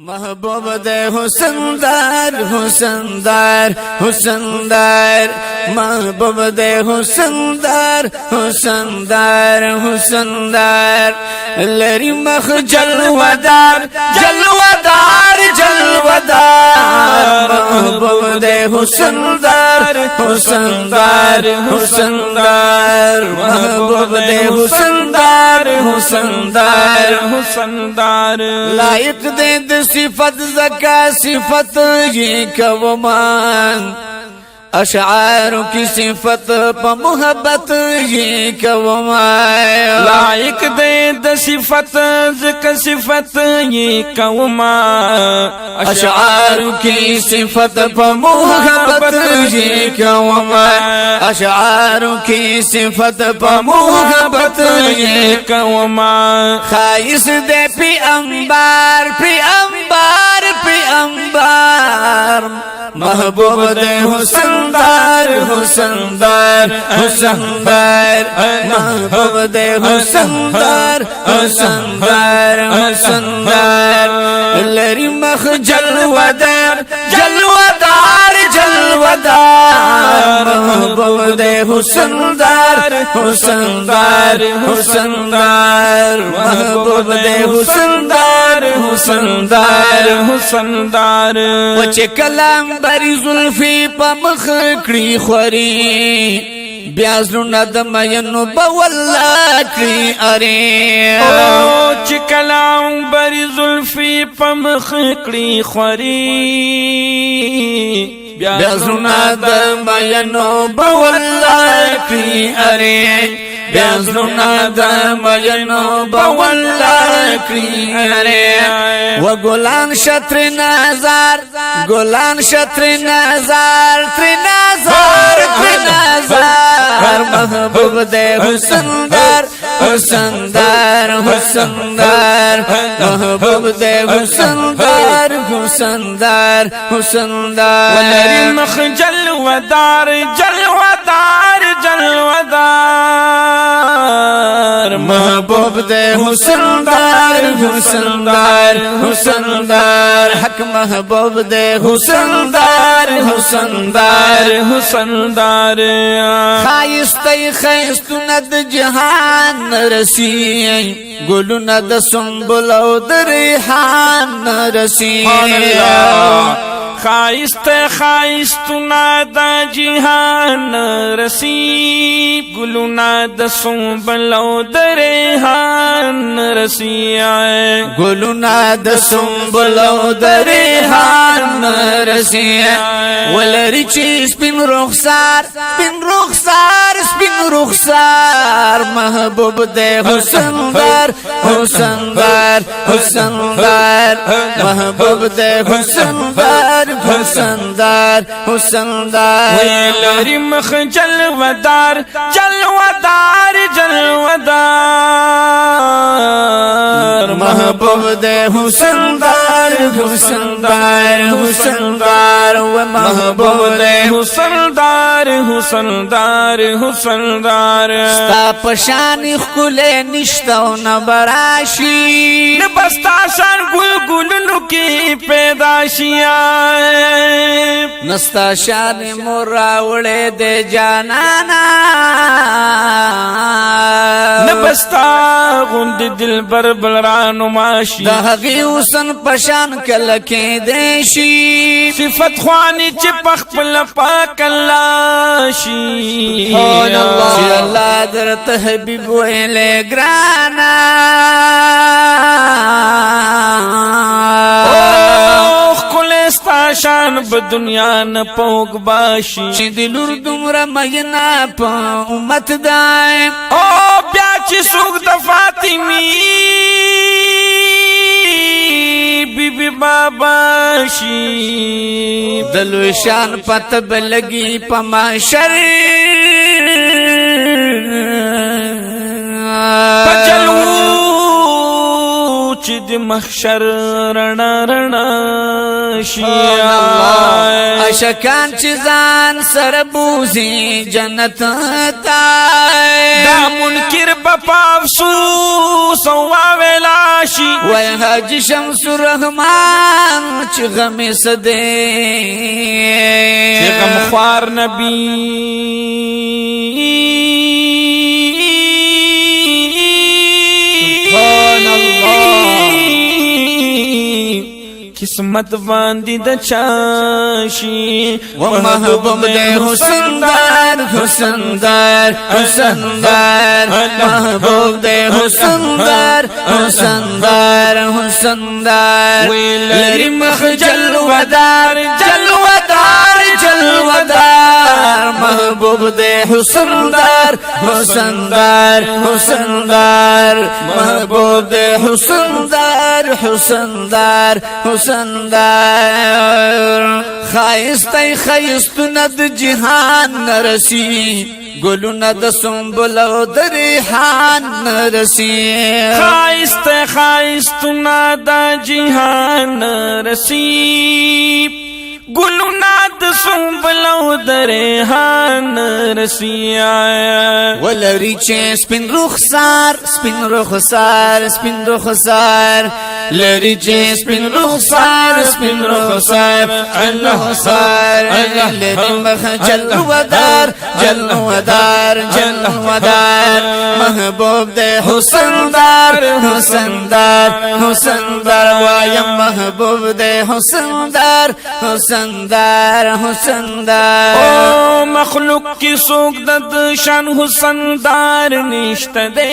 محبوب دے حسن دار حسن دار حسن دار محبوب دے حسن دار حسن دار حسن دار لری مخ جلودار جلودار جلودار محبوب دے حسن دار حسن دار حسن دار محبوب دے حسن دار حسن دار حسن دار لائق دے صفت زکا صفت یہ کومان اشعار کی صفت پا محبت یہ کومان لائق دے د صفت زکا صفت یہ کومان اشعار کی صفت پا محبت یہ کومان اشعار کی صفت پا محبت یہ کومان خائص دے پی انبار پی انبار پی انبار محبوب دے حسن دار حسن دار حسن دار محبوب دے حسن دار حسن دار حسن دار لری مخ جلودار جلودار جلودار محبوب دے حسن دار حسن دار حسن دار محبوب دے حسن دار حسن دار حسن دار وچ کلام بری زلفی پا مخکڑی خوری بیازلو ندم ینو بولا کری اری چی کلام بری زلفی پا مخکڑی خوری بیازلو ندم ینو بولا کری اری بیازلو ندم ینو بولا کری اری و گلان شطر نظر گلان شطر نظر تر نظر تر نظر محبوب دے حسن دار حسن دار حسن دار محبوب دے حسن دار حسن دار حسن دار ولری مخ جلودار جلودار جلودار محبوب دے حسن دار حسن دار حسن دار حق محبوب دے حسن دار حسن دار حسن دار خایستی خیستو ند جہان رسی گلو ند سنبل او دریحان رسی خائست خائستنا دا جہان رسی گلونا دا سنبل او دریحان رسی گلونا دا سنبل او دریحان رسی ولری چیز پین رخسار پین رخسار پین رخسار محبوب دے حسن دار حسن دار حسن دار محبوب دے حسن دار حسن دار حسن دار ویلری مخ جلودار جلودار جلودار محبوب دے حسن دار حسن دار حسن دار و محبوب دے حسن دار حسن دار حسن دار ستا پشانی خلے نشتاو نبراشی نبستا شان گل گلنو کی پیداشیاں نستا شان مراوڑے دے جانانا نبستا غند دل بر بلرانو ماشی دا حقی حسن پشان کلکے دیشی صفت خوانی چپخ پل پاک اللہ شی چی اللہ در تحبیب ویلے گرانا ستا شان بدنیا ن پوگ باشی چی دلور دمرا مگنا پا امت دائم او بیا چی سوگ دا فاطمی بی بی بابا شی دلو شان پتب لگی پا معشر پجلو چی دی محشر رنا رنا شي اشکان چیزان سر بوزی جنت تا دا منکر بپا افسوس او واویلا شي وای حاج شمس الرحمن چی غم صدے چی غم خوار نبی قسمت باندې د چاشي و محبوب دے حسن دار حسن دار حسن دار محبوب دے حسن دار حسن دار حسن دار لری مخ جلودار جلودار جلودار محبوب دے حسن دار حسن دار حسن دار محبوب دے حسن دار حسن دار حسن دار خایسته خایستونه د جهان نرسی گلونه د سنبل او د ریحان نرسی خایسته خایستونه د جهان نرسی گلونا د سنبل او د ریحان رسی ولری چې سپین رخسار سپین رخسار سپین رخسار لری چې سپین رخسار سپین رخسار الله سار لری مخ جلودار جلودار جلودار محبوب دے حسن دار حسن دار حسن دار وایم محبوب دے حسن دار حسن دار حسن دار او مخلوق کی سوک د شان حسن دار نشته دے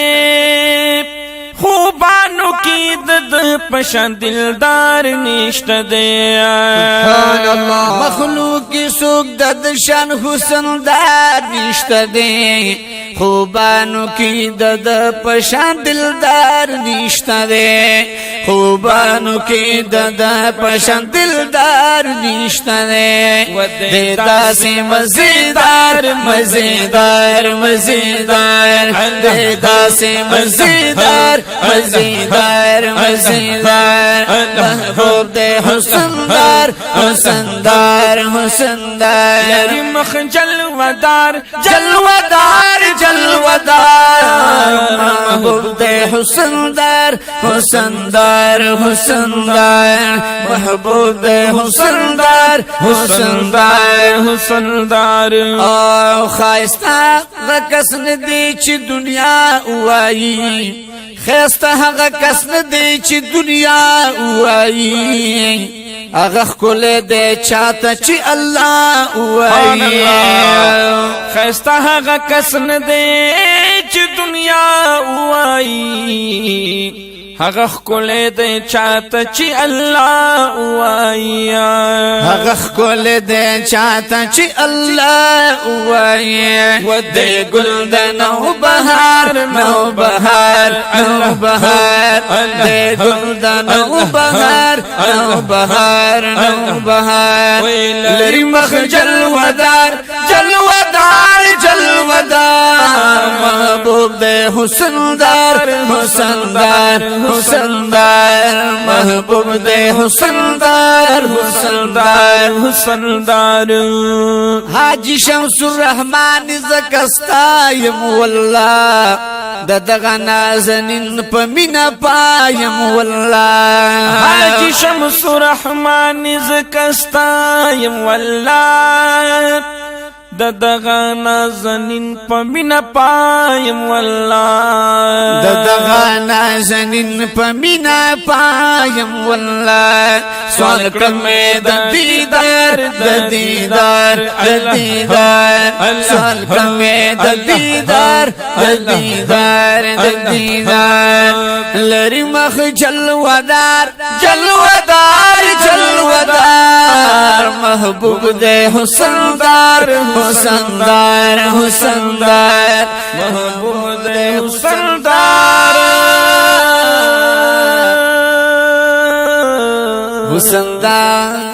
خوبانو کی د پشان دلدار نشته دے سبحان اللہ مخلوق کی سوک د شان حسن دار نشته دے خوبانو کی د پشان دلدار نشته دے خوبانو کی د پشان دلدار نشته دے دیتا سے مزیدار مزیدار مزیدار دیتا سے مزیدار مزیدار مزیدار محبوب دے حسن دار حسن دار حسن دار لری مخ جلودار جلودار جلودار محبوب دے حسن دار حسن دار حسن دار محبوب دے حسن دار حسن دار حسن دار او خایستا غکس ندی چی دنیا وائی خیستا هغه کس ندی چی دنیا وائی اغه کول دے چاته چی الله وائی خیستا هغه کس ندی چی دنیا وائی هغه کول دے چاته چی الله وائی هغه کول دے چاته چی الله وائی ودے گل د نو بهار نو بهار نو بهار دے گل د نو بهار نو بهار نو بهار لری مخ جلودار جلودار جلودار محبوب دے حسن دار حسن دار حسن دار محبوب دے حسن دار حسن دار حسن دار حاجی شمس الرحمن زکستایم والله دغه نازنین په مینا پایم والله حاجی شمس الرحمن زکستایم والله دغه نازنین په مینا پایم والله دغه نازنین په مینا پایم والله سوال کړم د دیدار د دیدار د دیدار سوال کړم د دیدار د دیدار د دیدار لری مخ جلودار جلودار جلودار محبوب دے حسن دار حسن دار حسن دار محبوب دے حسن دار حسن دار